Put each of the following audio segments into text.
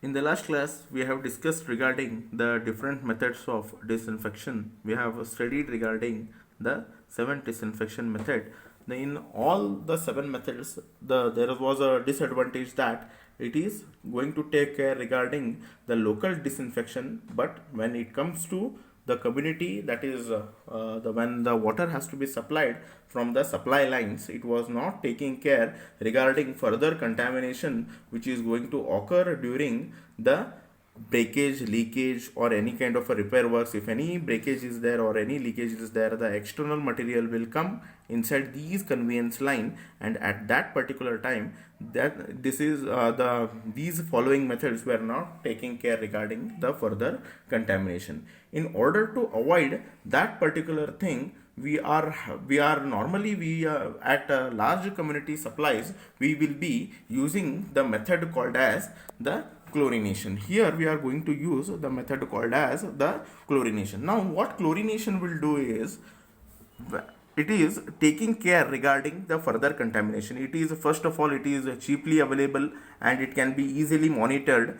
In the last class, we have discussed regarding the different methods of disinfection. We have studied regarding the 7 disinfection method. In all the 7 methods, there was a disadvantage that it is going to take care regarding the local disinfection, but when it comes to the community, that is when the water has to be supplied from the supply lines, it was not taking care regarding further contamination which is going to occur during the breakage, leakage, or any kind of a repair works. If any breakage is there or any leakage is there, the external material will come inside these conveyance line, and at that particular time, that this is these following methods were not taking care regarding the further contamination. In order to avoid that particular thing, we are normally we at large community supplies, we will be using the method called as the chlorination. Here we are going to use the method called as the chlorination. Now what chlorination will do is, it is taking care regarding the further contamination. It is, first of all, it is cheaply available and it can be easily monitored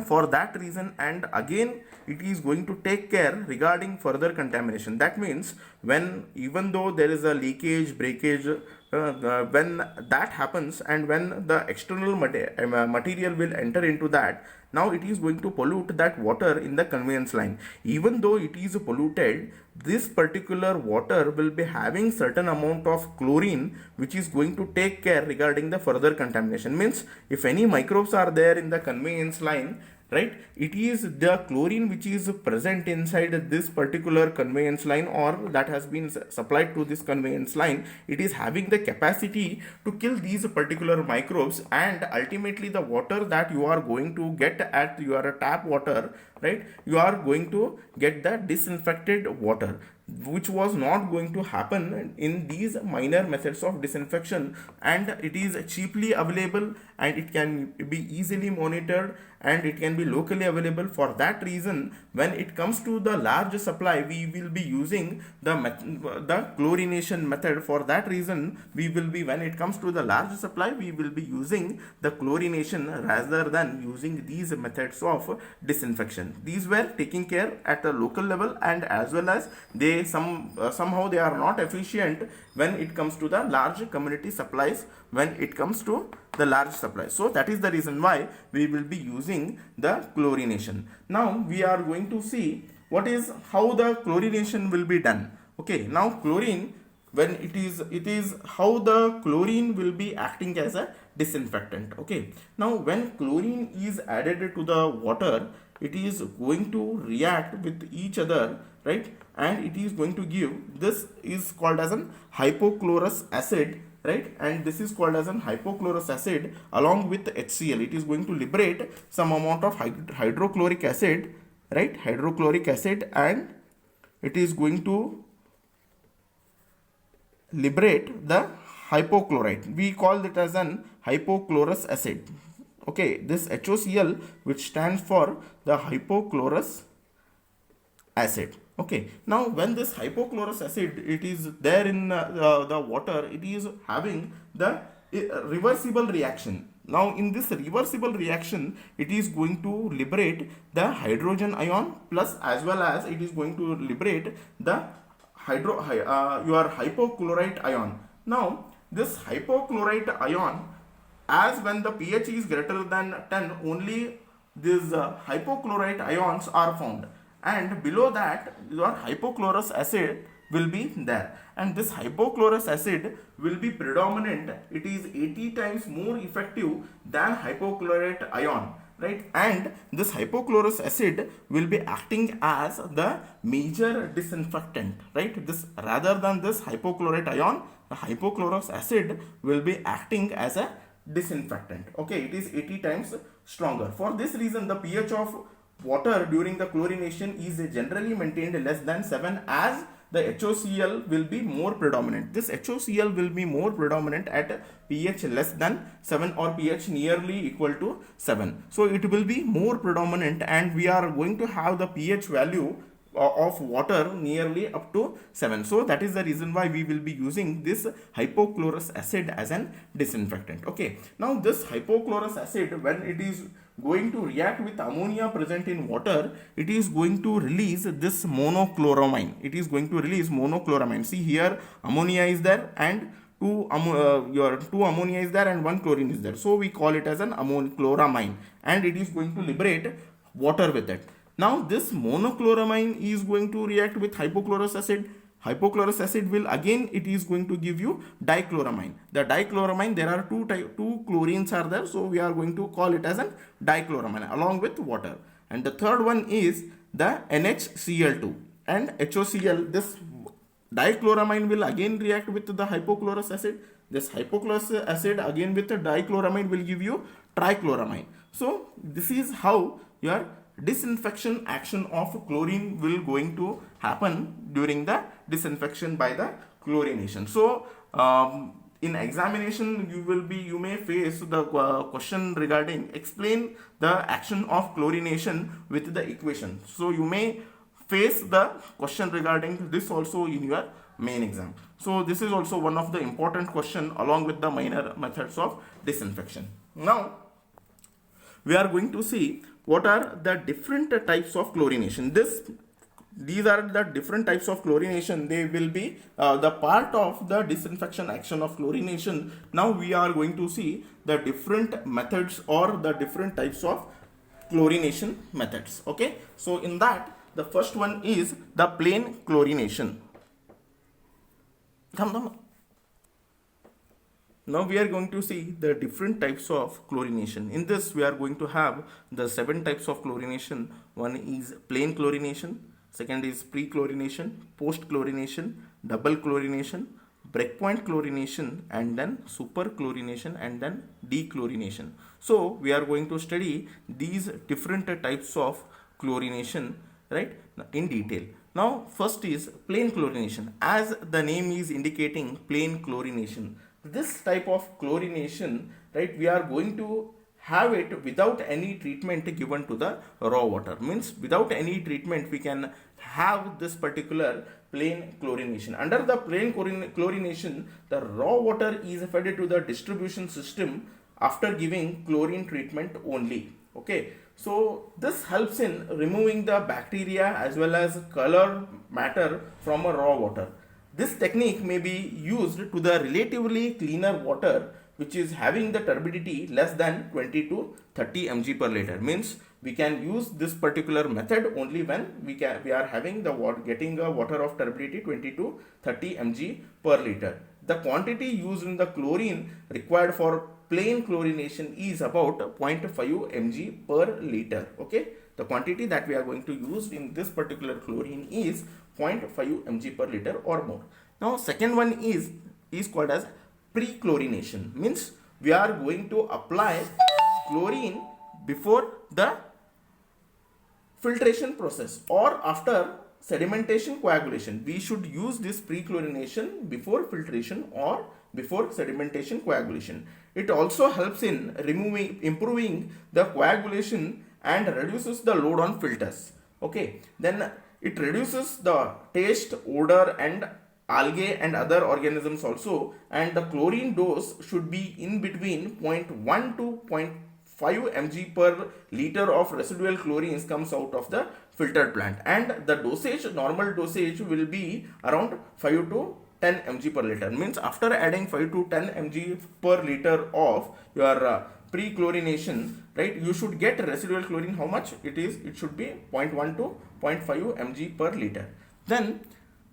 for that reason, and again it is going to take care regarding further contamination. That means when, even though there is a leakage, breakage, when that happens and when the external material will enter into that, now it is going to pollute that water in the conveyance line. Even though it is polluted, this particular water will be having certain amount of chlorine which is going to take care regarding the further contamination. Means if any microbes are there in the conveyance line, right, it is the chlorine which is present inside this particular conveyance line, or that has been supplied to this conveyance line, it is having the capacity to kill these particular microbes, and ultimately the water that you are going to get at your tap water, right, you are going to get the disinfected water, which was not going to happen in these minor methods of disinfection. And it is cheaply available and it can be easily monitored and it can be locally available. For that reason, when it comes to the large supply, we will be using the chlorination method. For that reason, we will be, when it comes to the large supply, we will be using the chlorination rather than using these methods of disinfection. These were taking care at a local level, and as well as they somehow they are not efficient when it comes to the large community supplies, when it comes to the large supplies. So that is the reason why we will be using the chlorination. Now we are going to see what is, how the chlorination will be done. Okay, now chlorine, when it is how the chlorine will be acting as a disinfectant. Okay, now when chlorine is added to the water, it is going to react with each other, right, and it is going to give, this is called as an hypochlorous acid, right, and this is called as an hypochlorous acid. Along with HCl, it is going to liberate some amount of hydrochloric acid, right, hydrochloric acid, and it is going to liberate the hypochlorite. We call it as an hypochlorous acid. Okay, this HOCl, which stands for the hypochlorous acid. Okay, now when this hypochlorous acid, it is there in the water, it is having the reversible reaction. Now in this reversible reaction, it is going to liberate the hydrogen ion, plus as well as it is going to liberate the your hypochlorite ion. Now this hypochlorite ion, as when the pH is greater than 10, only these hypochlorite ions are found, and below that your hypochlorous acid will be there, and this hypochlorous acid will be predominant. It is 80 times more effective than hypochlorite ion, right, and this hypochlorous acid will be acting as the major disinfectant, right, this rather than this hypochlorite ion, the hypochlorous acid will be acting as a disinfectant. Okay, it is 80 times stronger. For this reason, the pH of water during the chlorination is generally maintained less than 7, as the HOCl will be more predominant. This HOCl will be more predominant at pH less than 7 or pH nearly equal to 7. So it will be more predominant, and we are going to have the pH value of water nearly up to 7. So that is the reason why we will be using this hypochlorous acid as an disinfectant. Okay, now this hypochlorous acid, when it is going to react with ammonia present in water, it is going to release this monochloramine. It is going to release monochloramine. See here, ammonia is there and two ammonia is there and one chlorine is there. So we call it as an chloramine, and it is going to liberate water with it. Now this monochloramine is going to react with hypochlorous acid. Hypochlorous acid will again, it is going to give you dichloramine. The dichloramine, there are two chlorines are there, so we are going to call it as a dichloramine along with water. And the third one is the NHCl2 and HOCl. This dichloramine will again react with the hypochlorous acid. This hypochlorous acid again with the dichloramine will give you trichloramine. So this is how your disinfection action of chlorine will going to happen during the disinfection by the chlorination. So in examination you may face the question regarding explain the action of chlorination with the equation. So you may face the question regarding this also in your main exam. So this is also one of the important question along with the minor methods of disinfection. Now we are going to see what are the different types of chlorination. These are the different types of chlorination. They will be the part of the disinfection action of chlorination. Now we are going to see the different methods or the different types of chlorination methods. Okay, so in that the first one is the plain chlorination. Now we are going to see the different types of chlorination. In this we are going to have the 7 types of chlorination. One is plain chlorination, second is pre-chlorination, post-chlorination, double chlorination, breakpoint chlorination, and then super chlorination, and then dechlorination. So we are going to study these different types of chlorination, right, in detail. Now first is plain chlorination. As the name is indicating, plain chlorination. This type of chlorination, right, we are going to have it without any treatment given to the raw water. Means without any treatment we can have this particular plain chlorination. Under the plain chlorination, the raw water is fed to the distribution system after giving chlorine treatment only. Okay, so this helps in removing the bacteria as well as color matter from a raw water. This technique may be used to the relatively cleaner water which is having the turbidity less than 20 to 30 mg per liter. Means we can use this particular method only when we are having the water, getting a water of turbidity 20 to 30 mg per liter. The quantity used in the chlorine required for plain chlorination is about 0.5 mg per liter. Okay, the quantity that we are going to use in this particular chlorine is 0.5 mg per liter or more. Now second one is called as pre-chlorination. Means we are going to apply chlorine before the filtration process or after sedimentation coagulation. We should use this pre-chlorination before filtration or before sedimentation coagulation. It also helps in improving the coagulation and reduces the load on filters. Okay, then it reduces the taste, odor, and algae and other organisms also, and the chlorine dose should be in between 0.1 to 0.5 mg per liter of residual chlorines comes out of the filtered plant, and the dosage, normal dosage will be around 5 to 10 mg per liter. Means after adding 5 to 10 mg per liter of your pre-chlorination, right, you should get residual chlorine. How much it is? It should be 0.1 to 0.5 mg per liter. Then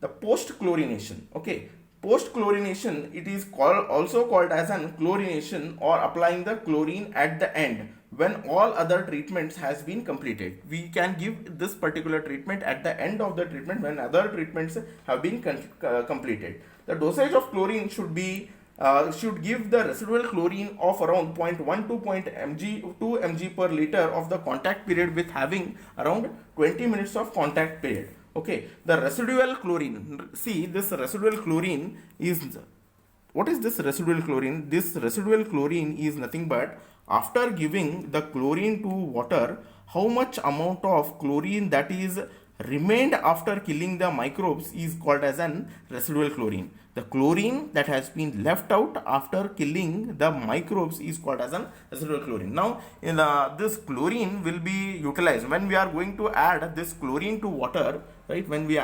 the post-chlorination. Okay, post-chlorination, it is also called as an chlorination or applying the chlorine at the end when all other treatments has been completed. We can give this particular treatment at the end of the treatment when other treatments have been completed. The dosage of chlorine should give the residual chlorine of around 0.1 to 2 mg per liter of the contact period with having around 20 minutes of contact period. Okay, the residual chlorine, see this residual chlorine is, what is this residual chlorine? This residual chlorine is nothing but after giving the chlorine to water, how much amount of chlorine that is remained after killing the microbes is called as an residual chlorine. The chlorine that has been left out after killing the microbes is called as an residual chlorine. Now, this chlorine will be utilized when we are going to add this chlorine to water, right? When we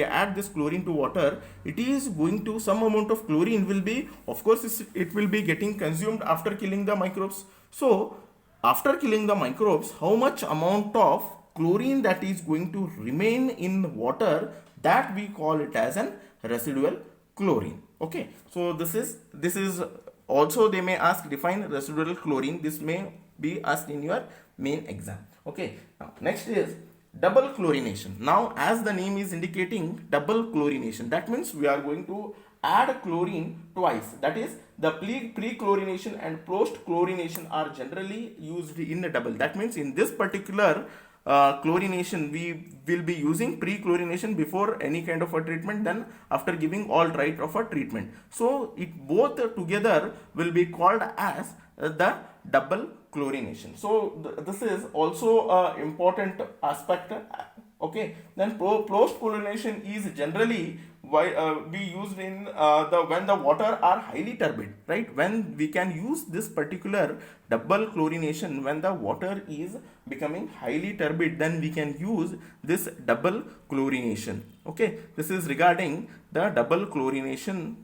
add this chlorine to water, it is going to, some amount of chlorine will be, of course, it will be getting consumed after killing the microbes. So, after killing the microbes, how much amount of chlorine that is going to remain in water, that we call it as an residual chlorine. Okay, so this is also, they may ask define residual chlorine. This may be asked in your main exam. Okay, now next is double chlorination. Now, as the name is indicating, double chlorination, that means we are going to add chlorine twice. That is, the pre-chlorination and post-chlorination are generally used in a double. That means in this particular chlorination, we will be using pre-chlorination before any kind of a treatment, then after giving all right of a treatment. So it both together will be called as the double chlorination. So this is also an important aspect. Okay, then post chlorination is generally be used in when the water are highly turbid, right? When we can use this particular double chlorination, when the water is becoming highly turbid, then we can use this double chlorination. Okay, this is regarding the double chlorination.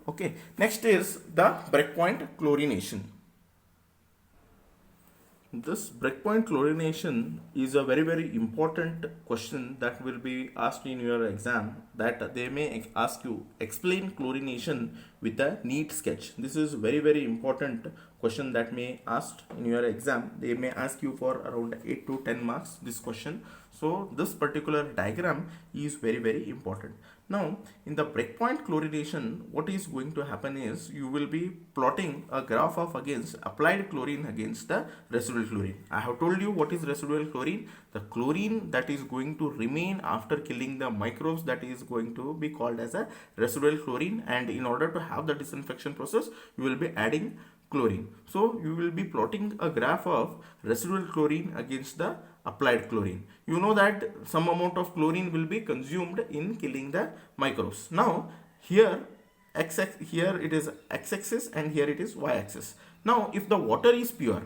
Okay, next is the breakpoint chlorination. This breakpoint chlorination is a very important question that will be asked in your exam, that they may ask you explain chlorination with a neat sketch. This is very important question that may asked in your exam. They may ask you for around 8 to 10 marks this question. So this particular diagram is very important. Now, in the breakpoint chlorination, what is going to happen is you will be plotting a graph of against applied chlorine against the residual chlorine. I have told you what is residual chlorine. The chlorine that is going to remain after killing the microbes, that is going to be called as a residual chlorine, and in order to have the disinfection process, you will be adding chlorine. So you will be plotting a graph of residual chlorine against the applied chlorine. You know that some amount of chlorine will be consumed in killing the microbes. Now here here it is x-axis and here it is y-axis. Now if the water is pure,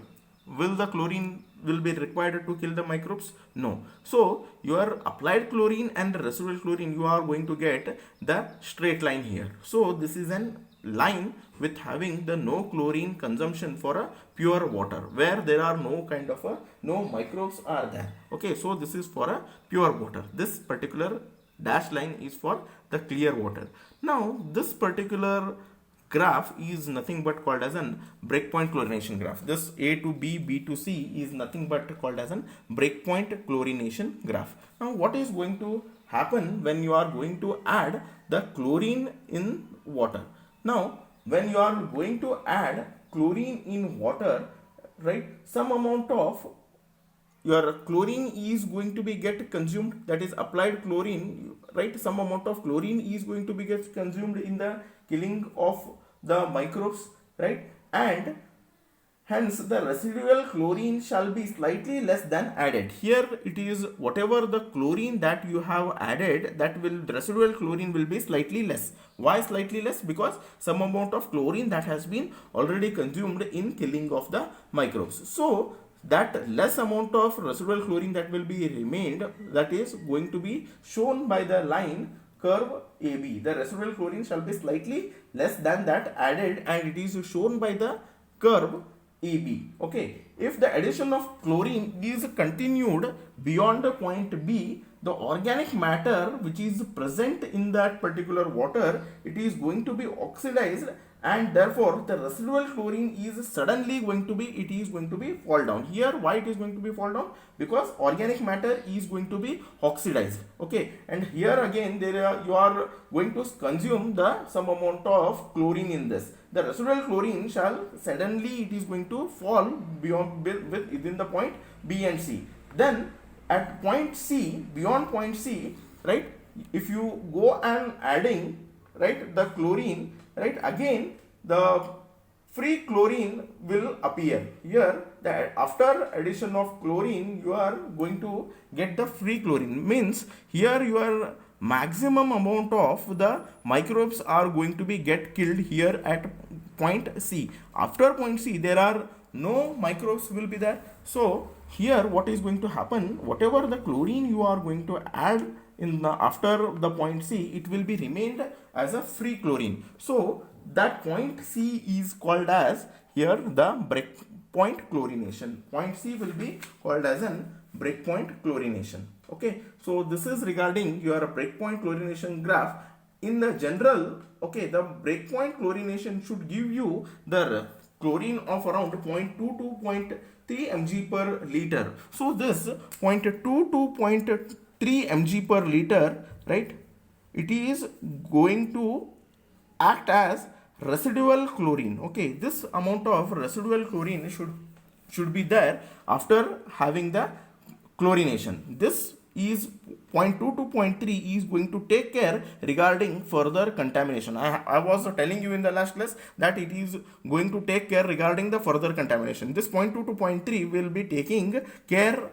will the chlorine will be required to kill the microbes? No. So your applied chlorine and the residual chlorine, you are going to get the straight line here. So this is an line with having the no chlorine consumption for a pure water, where there are no kind of no microbes are there. Okay, so this is for a pure water. This particular dash line is for the clear water. Now this particular graph is nothing but called as an breakpoint chlorination graph. This A to B, B to C is nothing but called as an breakpoint chlorination graph. Now what is going to happen when you are going to add the chlorine in water? Now when you are going to add chlorine in water, right, some amount of your chlorine is going to be get consumed, that is applied chlorine, right? Some amount of chlorine is going to be get consumed in the killing of the microbes, right? And hence the residual chlorine shall be slightly less than added. Here it is whatever the chlorine that you have added, that will residual chlorine will be slightly less. Why slightly less? Because some amount of chlorine that has been already consumed in killing of the microbes. So that less amount of residual chlorine that will be remained, that is going to be shown by the line curve AB. The residual chlorine shall be slightly less than that added, and it is shown by the curve AB. Okay, if the addition of chlorine is continued beyond the point B, the organic matter which is present in that particular water, it is going to be oxidized, and therefore the residual chlorine is suddenly going to be fall down. Here why it is going to be fall down? Because organic matter is going to be oxidized. Okay, and here again you are going to consume the some amount of chlorine in this. The residual chlorine shall suddenly it is going to fall beyond within the point B and C. Then at point C, beyond point C, right, if you go and adding, right, the chlorine, right, again the free chlorine will appear. Here that after addition of chlorine you are going to get the free chlorine, means here your maximum amount of the microbes are going to be get killed here at point C. After point C there are no microbes will be there. So here what is going to happen, whatever the chlorine you are going to add in the after the point C, it will be remained as a free chlorine. So that point C is called as here the breakpoint chlorination. Point C will be called as an breakpoint chlorination. Okay, so this is regarding your breakpoint chlorination graph. In the general, okay, the breakpoint chlorination should give you the chlorine of around 0.2 to 0.3 mg per liter. So this 0.2 to 0.3 mg per liter, right, it is going to act as residual chlorine. Okay, this amount of residual chlorine should be there after having the chlorination. This is 0.2 to 0.3 is going to take care regarding further contamination. I was telling you in the last class that it is going to take care regarding the further contamination. This 0.2 to 0.3 will be taking care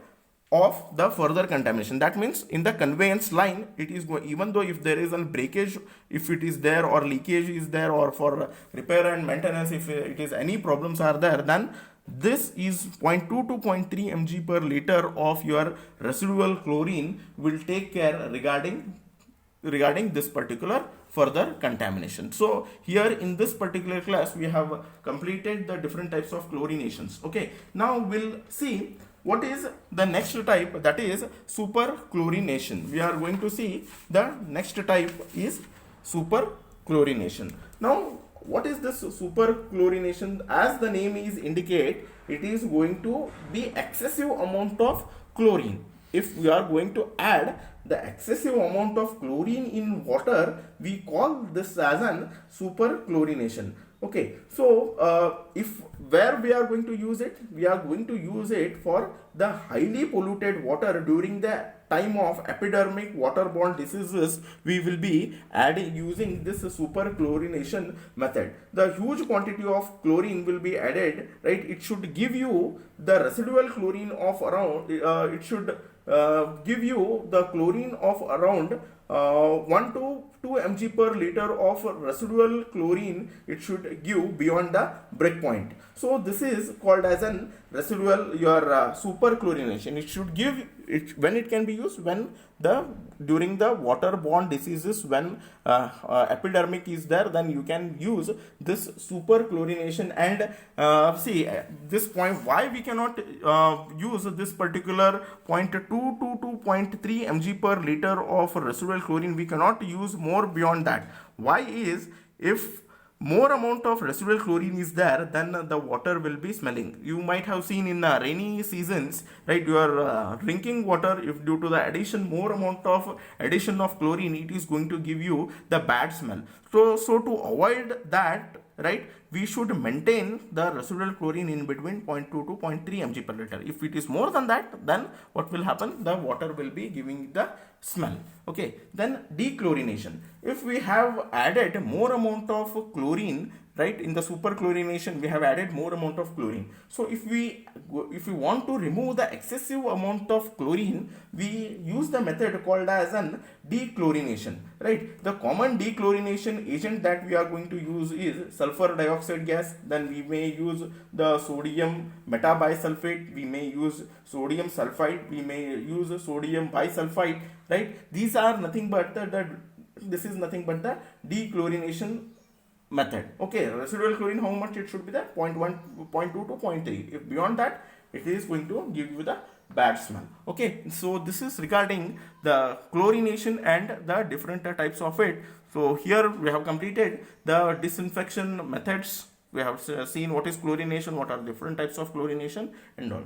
of the further contamination. That means in the conveyance line, it is even though if there is a breakage, if it is there, or leakage is there, or for repair and maintenance, if it is any problems are there, then this is 0.2 to 0.3 mg per liter of your residual chlorine will take care regarding this particular further contamination. So here in this particular class we have completed the different types of chlorinations. Okay, now we'll see what is the next type, that is super chlorination. We are going to see the next type is super chlorination. Now what is this super chlorination? As the name is indicate, it is going to be excessive amount of chlorine. If we are going to add the excessive amount of chlorine in water, we call this as an super chlorination. Okay, so if where we are going to use it, we are going to use it for the highly polluted water during the time of epidemic waterborne diseases. We will be using this super chlorination method. The huge quantity of chlorine will be added, right? It should give you the residual chlorine of around it should give you the chlorine of around 1 to 2 mg per liter of residual chlorine. It should give beyond the breakpoint. So this is called as an residual super chlorination. It should give it when it can be used when during the waterborne diseases, when epidemic is there, then you can use this super chlorination. And see this point, why we cannot use this particular 0.2 to 2.3 mg per liter of residual chlorine, we cannot use more beyond that. Why is, if more amount of residual chlorine is there, then the water will be smelling. You might have seen in rainy seasons, right, your drinking water, if due to the more amount of addition of chlorine, it is going to give you the bad smell. So to avoid that, right, we should maintain the residual chlorine in between 0.2 to 0.3 mg per liter. If it is more than that, then what will happen? The water will be giving the smell. Okay, then dechlorination. If we have added more amount of chlorine, right, in the super chlorination we have added more amount of chlorine. So if we want to remove the excessive amount of chlorine, we use the method called as an dechlorination, right? The common dechlorination agent that we are going to use is sulfur dioxide gas. Then we may use the sodium metabisulfate, we may use sodium sulfide, we may use sodium bisulfite, right? These are nothing but this is nothing but the dechlorination method. Okay, residual chlorine, how much it should be there? 0.1, 0.2 to 0.3. If beyond that, it is going to give you the bad smell. Okay, so this is regarding the chlorination and the different types of it. So here we have completed the disinfection methods. We have seen what is chlorination, what are different types of chlorination and all.